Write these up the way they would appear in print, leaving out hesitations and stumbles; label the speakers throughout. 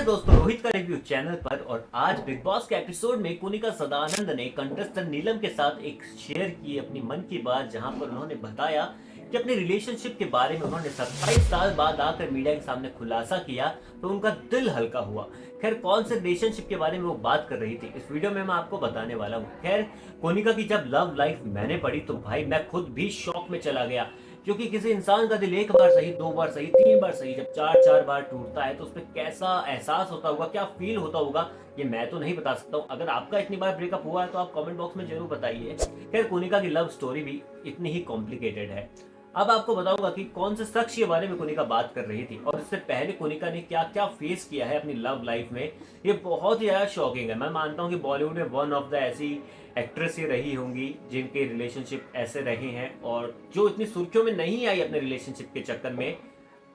Speaker 1: दोस्तों, रोहित का review channel पर। और आज बिग बॉस के एपिसोड में कोनिका सदानंद ने कंटेस्टेंट नीलम के साथ एक शेयर की अपनी मन की बात, जहां पर उन्होंने बताया कि अपने रिलेशनशिप के बारे में उन्होंने 27 साल बाद आकर मीडिया के सामने खुलासा किया तो उनका दिल हल्का हुआ। खैर, कौन से रिलेशनशिप के बारे में वो बात कर रही थी इस वीडियो में मैं आपको बताने वाला हूँ। खैर, कोनिका की जब लव लाइफ मैंने पढ़ी तो भाई मैं खुद भी शॉक में चला गया, क्योंकि किसी इंसान का दिल एक बार सही, दो बार सही, तीन बार सही, जब चार चार बार टूटता है तो उसमें कैसा एहसास होता होगा, क्या फील होता होगा, ये मैं तो नहीं बता सकता हूँ। अगर आपका इतनी बार ब्रेकअप हुआ है तो आप कमेंट बॉक्स में जरूर बताइए। खैर, कोनिका की लव स्टोरी भी इतनी ही कॉम्प्लिकेटेड है। अब आपको बताऊंगा कि कौन से शख्स के बारे में कोनिका बात कर रही थी और इससे पहले कोनिका ने क्या क्या फेस किया है अपनी लव लाइफ में। ये बहुत ही ज्यादा शॉकिंग है। मैं मानता हूँ कि बॉलीवुड में वन ऑफ द ऐसी एक्ट्रेस ही रही होंगी जिनके रिलेशनशिप ऐसे रहे हैं और जो इतनी सुर्खियों में नहीं आई अपने रिलेशनशिप के चक्कर में,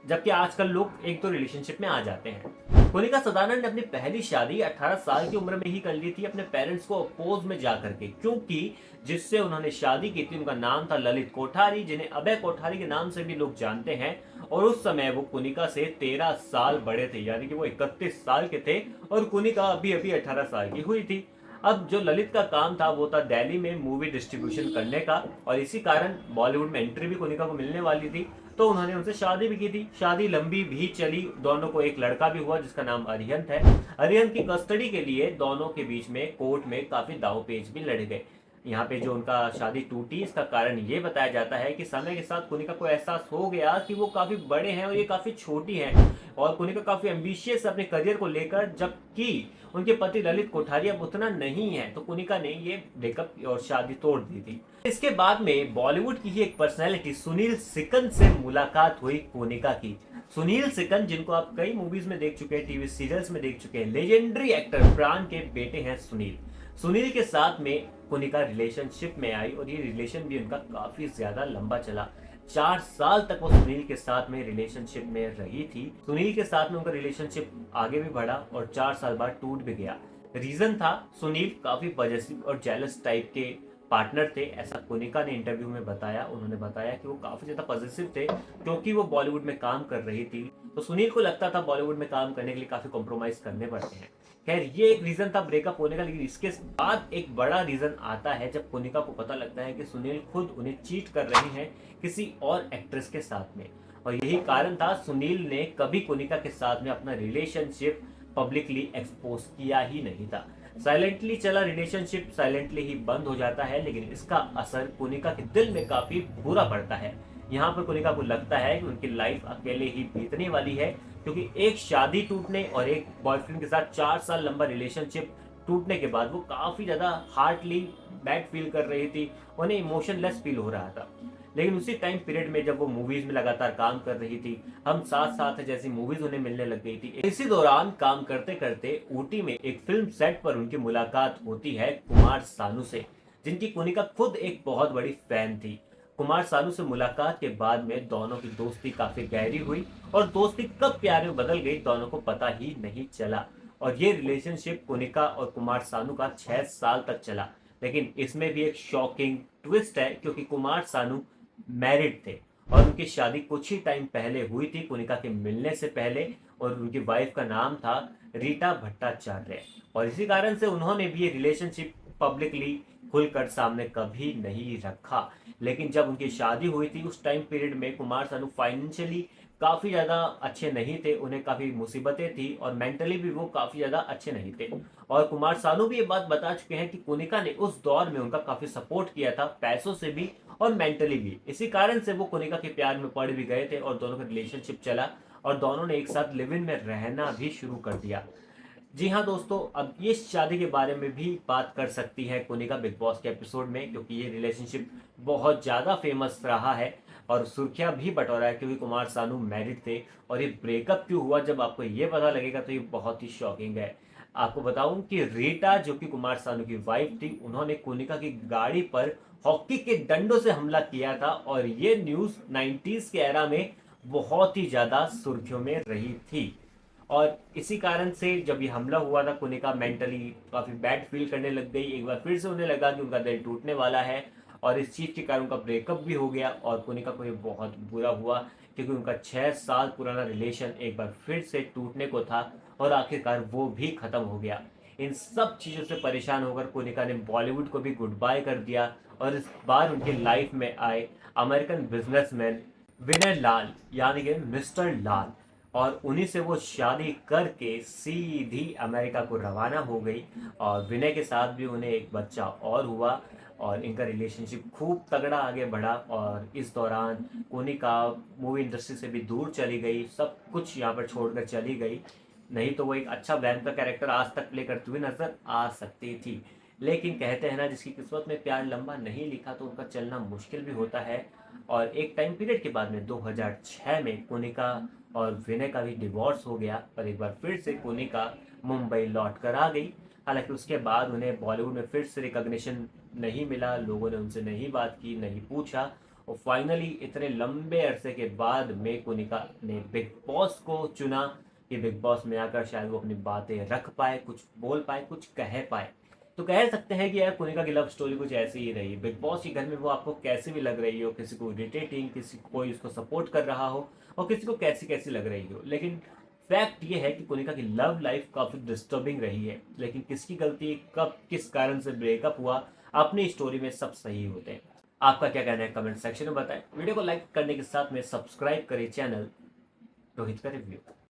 Speaker 1: जबकि आजकल लोग एक दो रिलेशनशिप में आ जाते हैं। कोनिका सदानंद ने अपनी पहली शादी 18 साल की उम्र में ही कर ली थी, अपने पेरेंट्स को अपोज में जा करके, क्योंकि जिससे उन्होंने शादी की थी उनका नाम था ललित कोठारी, जिन्हें अभय कोठारी के नाम से भी लोग जानते हैं। और उस समय वो कोनिका से 13 साल बड़े थे, यानी कि वो 31 साल के थे और कोनिका अभी अभी 18 साल की हुई थी। अब जो ललित का काम था वो था दिल्ली में मूवी डिस्ट्रीब्यूशन करने का, और इसी कारण बॉलीवुड में एंट्री भी कोनिका को मिलने वाली थी, तो उन्होंने उनसे शादी भी की थी। शादी लंबी भी चली, दोनों को एक लड़का भी हुआ जिसका नाम अरिहंत है। अरिहंत की कस्टडी के लिए दोनों के बीच में कोर्ट में काफी दांव-पेच भी लड़े गए। यहाँ पे जो उनका शादी टूटी, इसका कारण ये बताया जाता है कि समय के साथ कोनिका को एहसास हो गया कि वो काफी बड़े हैं और ये काफी छोटी हैं, और कोनिका काफी एम्बिशियस अपने करियर को लेकर, जबकि उनके पति ललित कोठारी अब उतना नहीं है, तो कोनिका ने ये ब्रेकअप और शादी तोड़ दी थी। इसके बाद में बॉलीवुड की ही एक पर्सनैलिटी सुनील सिकंद से मुलाकात हुई कोनिका की। सुनील सिकंद, जिनको आप कई मूवीज में देख चुके हैं, टीवी सीरियल्स में देख चुके हैं, लेजेंडरी एक्टर प्राण के बेटे हैं सुनील। सुनील के साथ में कोनिका रिलेशनशिप में आई और ये रिलेशन भी उनका काफी ज्यादा लंबा चला। 4 साल तक वो सुनील के साथ में रिलेशनशिप में रही थी। सुनील के साथ में उनका रिलेशनशिप आगे भी बढ़ा और 4 साल बाद टूट भी गया। रीजन था, सुनील काफी पॉजेसिव और जेलस टाइप के पार्टनर थे, ऐसा कोनिका ने इंटरव्यू में बताया। उन्होंने बताया कि वो काफी ज्यादा पॉजिटिव थे क्योंकि वो बॉलीवुड में काम कर रही थी, तो सुनील को लगता था बॉलीवुड में काम करने के लिए काफी कॉम्प्रोमाइज करने पड़ते हैं। खैर, ये एक रीजन था ब्रेकअप होने का, लेकिन इसके बाद एक बड़ा रीजन आता है जब कोनिका को पता लगता है कि सुनील खुद उन्हें चीट कर रहे हैं किसी और एक्ट्रेस के साथ में। और यही कारण था, सुनील ने कभी कोनिका के साथ में अपना रिलेशनशिप पब्लिकली एक्सपोज किया ही नहीं था। साइलेंटली चला रिलेशनशिप, साइलेंटली ही बंद हो जाता है, लेकिन इसका असर कोनिका के दिल में काफी बुरा पड़ता है। यहाँ पर कोनिका को लगता है कि उनकी लाइफ अकेले ही बीतने वाली है, क्योंकि एक शादी टूटने और एक बॉयफ्रेंड के साथ 4 साल लंबा रिलेशनशिप टूटने के बाद वो काफी ज्यादा हार्टली बैड फील कर रही थी, उन्हें इमोशनलेस फील हो रहा था। लेकिन उसी टाइम पीरियड में जब वो मूवीज में लगातार काम कर रही थी, हम साथ साथ है जैसी मूवीज उन्हें मिलने लग गई थी, इसी दौरान काम करते करते ऊटी में एक फिल्म सेट पर उनकी मुलाकात होती है कुमार सानू से, जिनकी कोनिका खुद एक बहुत बड़ी फैन थी। कुमार सानू से मुलाकात के बाद में दोनों की दोस्ती काफी गहरी हुई और दोस्ती कब प्यार में बदल गई दोनों को पता ही नहीं चला। और ये रिलेशनशिप कोनिका और कुमार सानू का 6 साल तक चला। लेकिन इसमें भी एक शॉकिंग ट्विस्ट है, क्योंकि कुमार सानू मैरिड थे और उनकी शादी कुछ ही टाइम पहले हुई थी कोनिका के मिलने से पहले, और उनकी वाइफ का नाम था रीटा भट्टाचार्य। और इसी कारण से उन्होंने भी ये रिलेशनशिप पब्लिकली खुलकर सामने कभी नहीं रखा। लेकिन जब उनकी शादी हुई थी उस टाइम पीरियड में कुमार सानू फाइनेंशियली काफी ज्यादा अच्छे नहीं थे, उन्हें काफी मुसीबतें थी और मेंटली भी वो काफी ज्यादा अच्छे नहीं थे। और कुमार सानू भी ये बात बता चुके हैं कि कोनिका ने उस दौर में उनका काफी सपोर्ट किया था, पैसों से भी और मेंटली भी। इसी कारण से वो कोनिका के प्यार में पड़ भी गए थे और दोनों का रिलेशनशिप चला और दोनों ने एक साथ लिव इन में रहना भी शुरू कर दिया। जी हाँ दोस्तों, अब ये शादी के बारे में भी बात कर सकती है कोनिका बिग बॉस के एपिसोड में, क्योंकि ये रिलेशनशिप बहुत ज़्यादा फेमस रहा है और सुर्खियां भी बटोरा है, क्योंकि कुमार सानू मैरिड थे। और ये ब्रेकअप क्यों हुआ, जब आपको ये पता लगेगा तो ये बहुत ही शॉकिंग है। आपको बताऊं कि रीटा, जो कि कुमार सानू की वाइफ थी, उन्होंने कोनिका की गाड़ी पर हॉकी के डंडों से हमला किया था और ये न्यूज़ 90s के एरा में बहुत ही ज़्यादा सुर्खियों में रही थी। और इसी कारण से जब ये हमला हुआ था, कोनिका मेंटली काफी बैड फील करने लग गई। एक बार फिर से उन्हें लगा कि उनका दिल टूटने वाला है और इस चीज के कारण उनका ब्रेकअप भी हो गया और कोनिका को ये बहुत बुरा हुआ, क्योंकि उनका 6 साल पुराना रिलेशन एक बार फिर से टूटने को था और आखिरकार वो भी खत्म हो गया। इन सब चीज़ों से परेशान होकर कोनिका ने बॉलीवुड को भी गुड बाय कर दिया और इस बार उनके लाइफ में आए अमेरिकन बिजनेसमैन विनय लाल, यानी कि मिस्टर लाल, और उन्हीं से वो शादी करके सीधी अमेरिका को रवाना हो गई। और विनय के साथ भी उन्हें एक बच्चा और हुआ और इनका रिलेशनशिप खूब तगड़ा आगे बढ़ा। और इस दौरान कोनिका मूवी इंडस्ट्री से भी दूर चली गई, सब कुछ यहाँ पर छोड़कर चली गई, नहीं तो वो एक अच्छा बैंक का कैरेक्टर आज तक प्ले करती हुई नजर आ सकती थी। लेकिन कहते हैं ना, जिसकी किस्मत में प्यार लंबा नहीं लिखा तो उनका चलना मुश्किल भी होता है। और एक टाइम पीरियड के बाद में 2006 में कोनिका और विनय का भी डिवोर्स हो गया और एक बार फिर से कोनिका मुंबई लौट कर आ गई। हालांकि उसके बाद उन्हें बॉलीवुड में फिर से रिकॉग्निशन नहीं मिला, लोगों ने उनसे नहीं बात की, नहीं पूछा। और फाइनली इतने लंबे अरसे के बाद में कोनिका ने बिग बॉस को चुना कि बिग बॉस में आकर शायद वो अपनी बातें रख पाए, कुछ बोल पाए, कुछ कह पाए। तो कह सकते हैं कि यार कोनिका की लव स्टोरी कुछ ऐसी ही रही। बिग बॉस के घर में वो आपको कैसी भी लग रही हो, किसी को इरिटेटिंग, किसी को कोई उसको सपोर्ट कर रहा हो और किसी को कैसी कैसी लग रही हो, लेकिन फैक्ट ये है कि कोनिका की लव लाइफ काफी डिस्टर्बिंग रही है। लेकिन किसकी गलती, कब, किस कारण से ब्रेकअप हुआ, अपनी स्टोरी में सब सही होते हैं। आपका क्या कहना है कमेंट सेक्शन में बताएं। वीडियो को लाइक करने के साथ में सब्सक्राइब करें चैनल रोहित का रिव्यू।